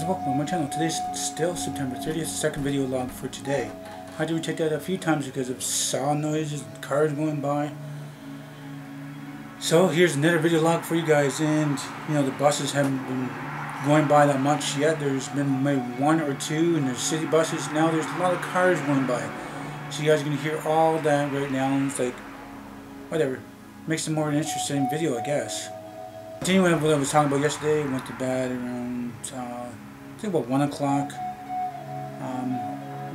guys, welcome to my channel. Today's still September 30th, second video log for today. I had to retake that a few times because of saw noises, cars going by. So here's another video log for you guys, and you know the buses haven't been going by that much yet. There's been maybe one or two, and there's city buses. Now there's a lot of cars going by. So you guys are going to hear all that right now, and it's like, whatever. Makes it more an interesting video, I guess. Continuing what I was talking about yesterday, went to bed around, I think about 1 o'clock.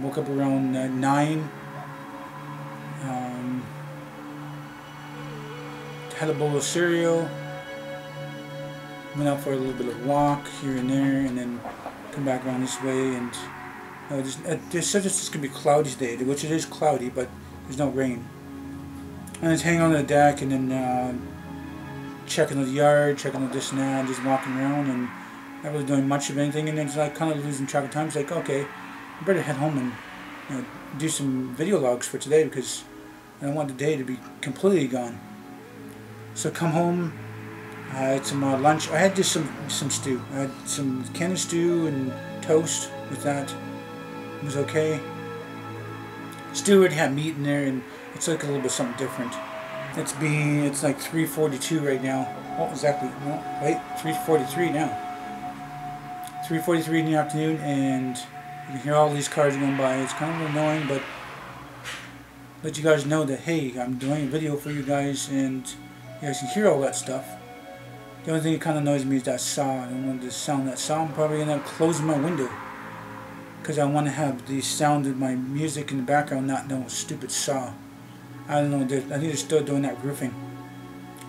Woke up around 9. Had a bowl of cereal. Went out for a little bit of walk here and there, and then come back around this way. And they said it's going to be cloudy today, which it is cloudy, but there's no rain. And just hang on the deck, and then checking the yard, checking the this and that, just walking around and not really doing much of anything. And then it's like kind of losing track of time. It's like, okay, I better head home and do some video logs for today because I don't want the day to be completely gone. So come home, I had some lunch. I had just some stew. I had some canned stew and toast with that. It was okay. Stew already had meat in there, and it's like a little bit something different. It's like 3:42 right now. Oh, exactly. No, wait, 3:43 now. 3:43 in the afternoon, and you can hear all these cars going by. It's kind of annoying, but let you guys know that hey, I'm doing a video for you guys, and you guys can hear all that stuff. The only thing that kind of annoys me is that saw. I don't want the sound of that saw. I'm probably gonna close my window because I want to have the sound of my music in the background, not no stupid saw. I don't know, I think they're still doing that roofing.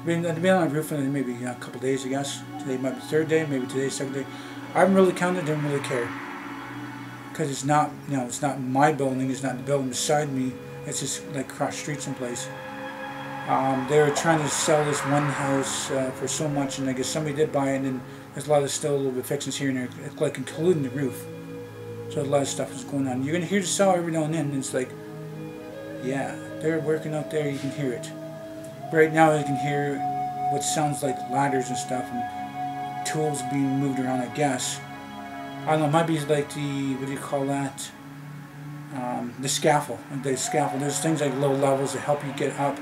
They've been on roofing maybe a couple days, I guess. Today might be the third day, maybe today's second day. I haven't really counted, didn't really care. Because it's not, it's not my building, it's not the building beside me, it's just like cross street someplace. They were trying to sell this one house for so much, and I guess somebody did buy it, and then there's a lot of still a little bit fixings here and there, like including the roof. So a lot of stuff is going on. You're going to hear the saw every now and then, and it's like, yeah, they're working out there, you can hear it. Right now you can hear what sounds like ladders and stuff and tools being moved around, I guess. I don't know, it might be like the, what do you call that? The scaffold. The scaffold. There's things like low levels that help you get up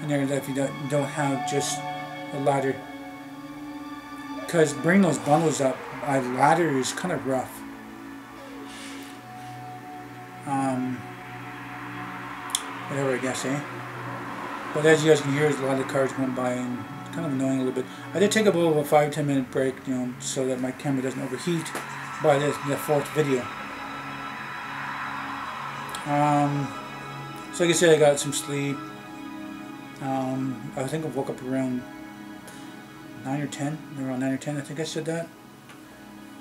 in there if you don't have just a ladder. Because bringing those bundles up by ladder is kind of rough. Whatever, I guess, eh? But as you guys can hear, there's a lot of cars going by, and it's kind of annoying a little bit. I did take a little of a 5-10 minute break, so that my camera doesn't overheat by the fourth video. So like I said, I got some sleep. I think I woke up around 9 or 10. Around 9 or 10, I think I said that.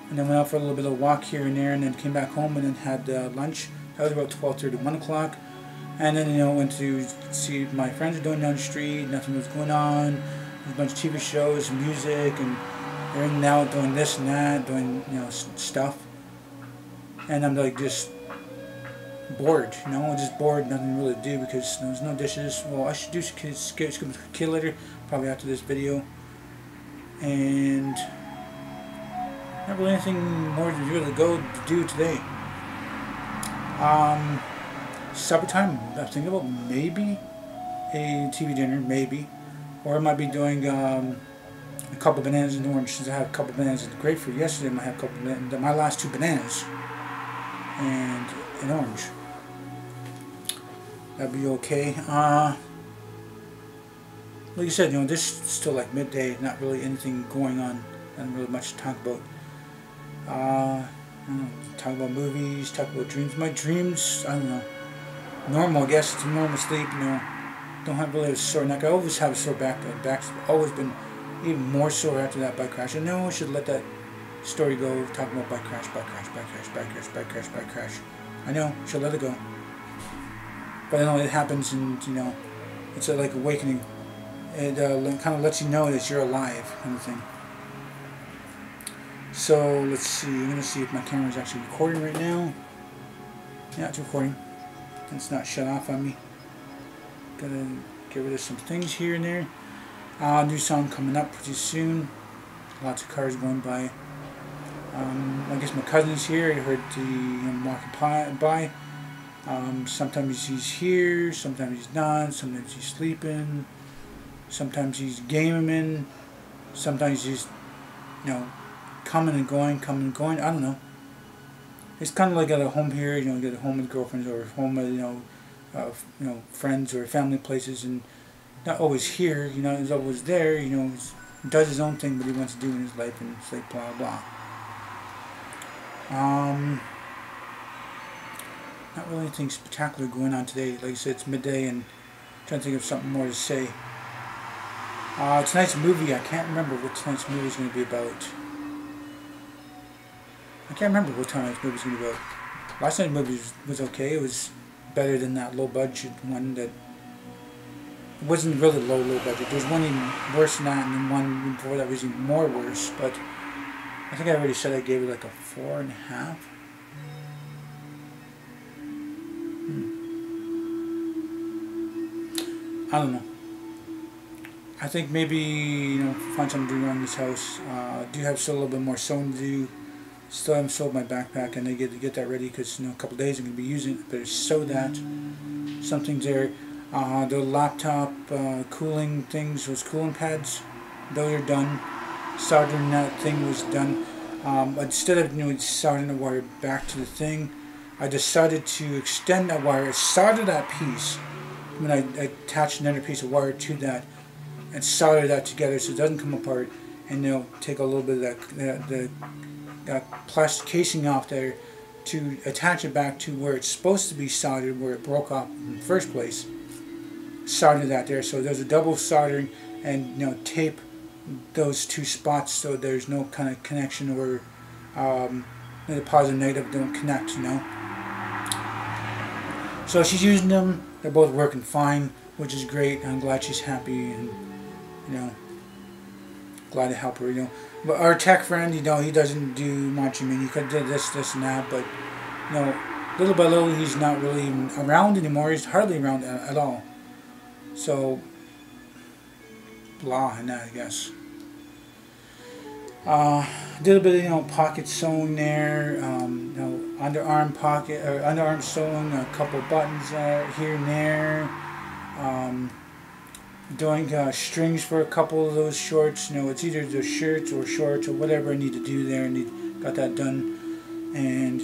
And then went out for a little bit of walk here and there, and then came back home and then had lunch. That was about 12:30, 1 o'clock. And then, went to see what my friends are doing down the street. Nothing was going on. There's a bunch of TV shows and music, and they're in and out doing this and that, doing, stuff. And I'm like just bored, just bored, nothing really to do because there's no dishes. Well, I should do some kid later, probably after this video. And not really anything more to really go to do today. Supper time, I'm thinking about maybe a TV dinner, maybe. Or I might be doing a couple of bananas and orange. Since I have a couple of bananas and grapefruit yesterday, I might have a couple of bananas, my last 2 bananas and an orange. That'd be okay. Like I said, this is still like midday, not really anything going on, not really much to talk about. Talk about movies, talk about dreams. My dreams, I don't know. Normal, I guess it's a normal sleep, Don't have really a sore neck. I always have a sore back. The back's always been even more sore after that bike crash. I know I should let that story go, talking about bike crash. I know, should let it go. But I know it happens, and it's like awakening. It kind of lets you know that you're alive, kind of thing. So let's see. I'm gonna see if my camera is actually recording right now. Yeah, it's recording. It's not shut off on me. Gotta get rid of some things here and there. New song coming up pretty soon. Lots of cars going by. I guess my cousin's here. I heard him walking by. Sometimes he's here, sometimes he's not, sometimes he's sleeping, sometimes he's gaming, sometimes he's, coming and going, I don't know. It's kind of like at a home here, get a home with girlfriends or home with, friends or family places, and not always here, he's always there, he does his own thing, what he wants to do in his life, and it's like blah blah. Not really anything spectacular going on today. Like I said, it's midday and I'm trying to think of something more to say. Tonight's movie, I can't remember what tonight's movie is going to be about. I can't remember what tonight's movie is going to be about. Last night's movie was okay. It was better than that low budget one that wasn't really low budget. There was one even worse than that, and then one before that was even more worse. But I think I already said I gave it like a 4.5. I don't know. I think maybe, find something to do around this house. I do have still a little bit more sewing to do. Still haven't sewed my backpack, and I get to get that ready because, a couple days I'm going to be using it. Better sew that. Something's there. The laptop cooling things, those cooling pads, those are done. Soldering that thing was done. Instead of, soldering the wire back to the thing, I decided to extend that wire. I soldered that piece. When I attach another piece of wire to that and solder that together so it doesn't come apart, and take a little bit of that plastic casing off there to attach it back to where it's supposed to be soldered, where it broke off in the first place. Solder that there, so there's a double soldering, and tape those two spots so there's no kind of connection where the positive and negative don't connect. So she's using them. They're both working fine, which is great. I'm glad she's happy, and glad to help her. But our tech friend, he doesn't do much. I mean, he could do this, and that, but little by little, he's not really even around anymore. He's hardly around at all. So, blah and that, I guess. Did a bit of pocket sewing there, underarm pocket or underarm sewing, a couple buttons here and there. Doing strings for a couple of those shorts. It's either the shirts or shorts or whatever I need to do there, and got that done. And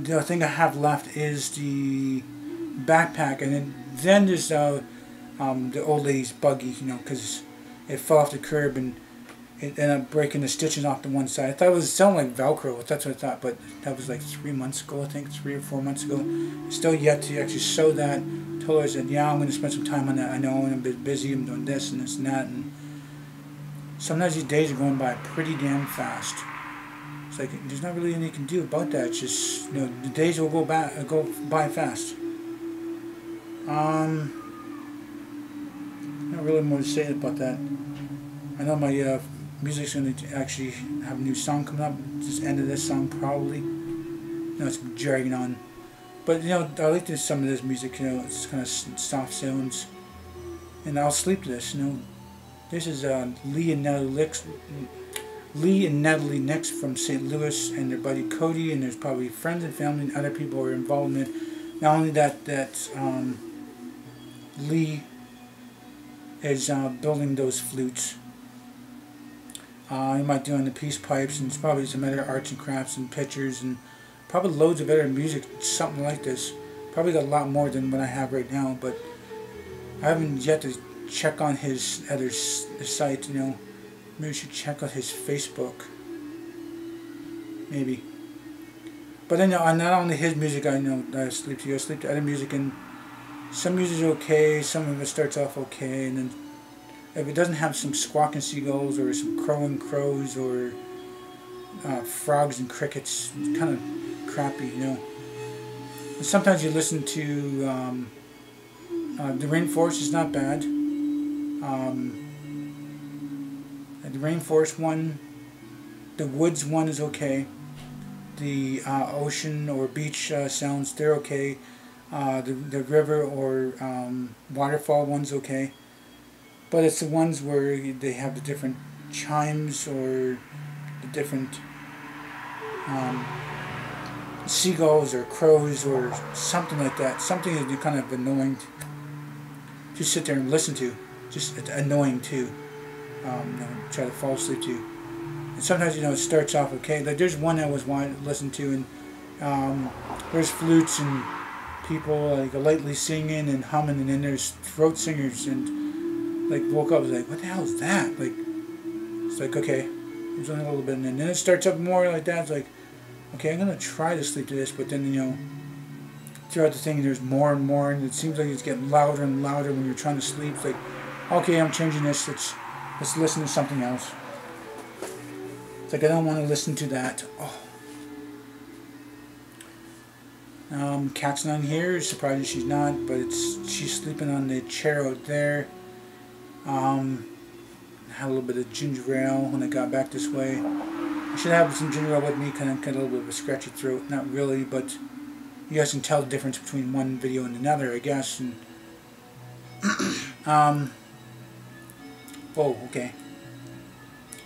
the thing I have left is the backpack, and then there's the old lady's buggy, because it fell off the curb and it ended up breaking the stitches off the one side. I thought it was sounding like Velcro. That's what I thought, but that was like 3 months ago, I think, 3 or 4 months ago. Still yet to actually sew that. Told her, I said, yeah, I'm going to spend some time on that. I know, and I'm a bit busy. I'm doing this and this and that. And sometimes these days are going by pretty damn fast. It's like there's not really anything you can do about that. It's just the days will go by fast. Not really more to say about that. I know my music's going to actually have a new song coming up. Just end of this song probably. It's dragging on. But I like some of this music. It's kind of soft sounds, and I'll sleep to this. This is Lee and Natalie Nix from St. Louis, and their buddy Cody, and there's probably friends and family and other people who are involved in it. Not only that Lee is building those flutes. He might do on the peace pipes, and it's probably some other arts and crafts and pictures, and probably loads of other music, something like this. Probably got a lot more than what I have right now, but I haven't yet to check on his other site. Maybe I should check out his Facebook. Maybe. But I know not only his music I sleep to. I sleep to other music, and some music is okay, some of it starts off okay, and then if it doesn't have some squawking seagulls or some crowing crows or frogs and crickets, it's kind of crappy, And sometimes you listen to the rainforest is not bad. The rainforest one, the woods one is okay. The ocean or beach sounds, they're okay. The river or waterfall one's okay. But it's the ones where they have the different chimes or the different seagulls or crows or something like that. Something that kind of annoying to sit there and listen to. Just annoying too. Try to fall asleep to. And sometimes, it starts off okay. Like there's one I was wanting to listen to, and there's flutes and people like lightly singing and humming, and then there's throat singers, and like woke up, I was like, what the hell is that? Like, it's like, okay, there's only a little bit, and then it starts up more like that. It's like, okay, I'm gonna try to sleep to this, but then throughout the thing there's more and more, and it seems like it's getting louder and louder when you're trying to sleep. It's like, okay, I'm changing this. Let's listen to something else. It's like I don't want to listen to that. Cat's not here. Surprised she's not, but she's sleeping on the chair out there. Had a little bit of ginger ale when I got back this way. I should have some ginger ale with me. Kind of a little bit of a scratchy throat. Not really, but you guys can tell the difference between one video and another, I guess. And oh, okay.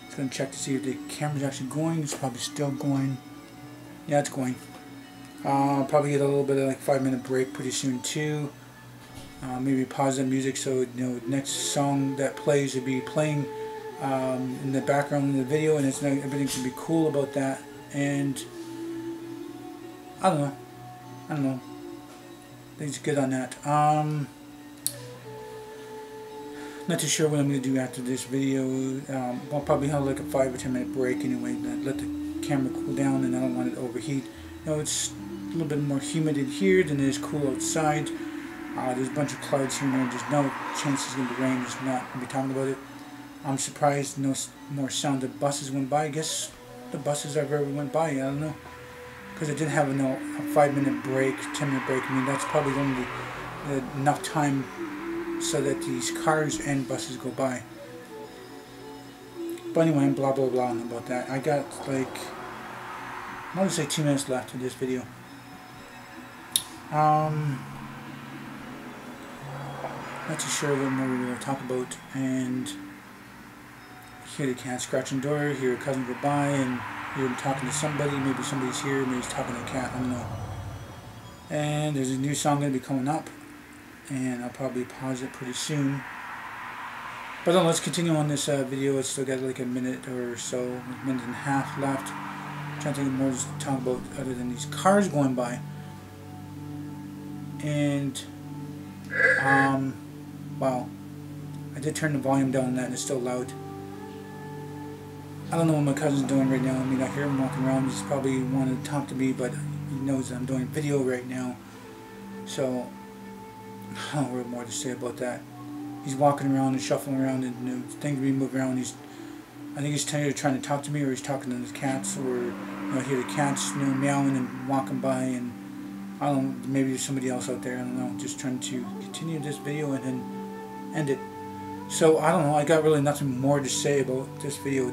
Just gonna check to see if the camera's actually going. It's probably still going. Yeah, it's going. I'll probably get a little bit of like 5-minute break pretty soon too. Maybe pause the music so the next song that plays will be playing in the background of the video, and everything should be cool about that. And I don't know. I think it's good on that. Not too sure what I'm going to do after this video. I'll probably have like a 5 or 10 minute break anyway. Let the camera cool down, and I don't want it to overheat. It's a little bit more humid in here than it is cool outside. There's a bunch of clouds here and there. There's no chance it's going to be rain. Just not going to be talking about it. I'm surprised no more sound of buses went by. I guess the buses ever went by. I don't know. Because I did have a 5-minute break, 10-minute break. I mean, that's probably only enough time so that these cars and buses go by. But anyway, I'm blah blah blah about that. I got like, I want to say 2 minutes left in this video. Not too sure what more we're going to talk about. And hear the cat scratching the door, hear a cousin go by, and hear him talking to somebody. Maybe somebody's here, maybe he's talking to a cat, I don't know. And there's a new song going to be coming up, and I'll probably pause it pretty soon. But let's continue on this video. It's still got like a minute or so, a minute and a half left. I'm trying to think of more to talk about other than these cars going by. And wow, I did turn the volume down on that and it's still loud. I don't know what my cousin's doing right now. I mean, I hear him walking around. He's probably wanting to talk to me, but he knows that I'm doing video right now. So, I don't have more to say about that. He's walking around and shuffling around, and things be moving around. I think he's trying to talk to me, or he's talking to his cats, or I hear the cats meowing and walking by, and I don't know, maybe there's somebody else out there. I don't know. Just trying to continue this video and then end it. So I don't know. I got really nothing more to say about this video.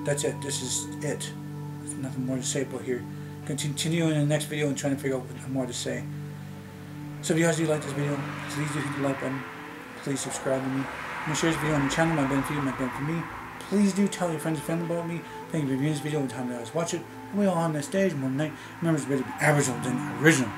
That's it. This is it. There's nothing more to say about here. Continue in the next video and trying to figure out what more to say. So if you guys do like this video, please do hit the like button. Please subscribe to me. I'm going to share this video on the channel. My benefit you, my benefit me. Please do tell your friends and family about me. Thank you for viewing this video and time to watch it. We all on this stage one night. Remember, it's better to be Aboriginal than original.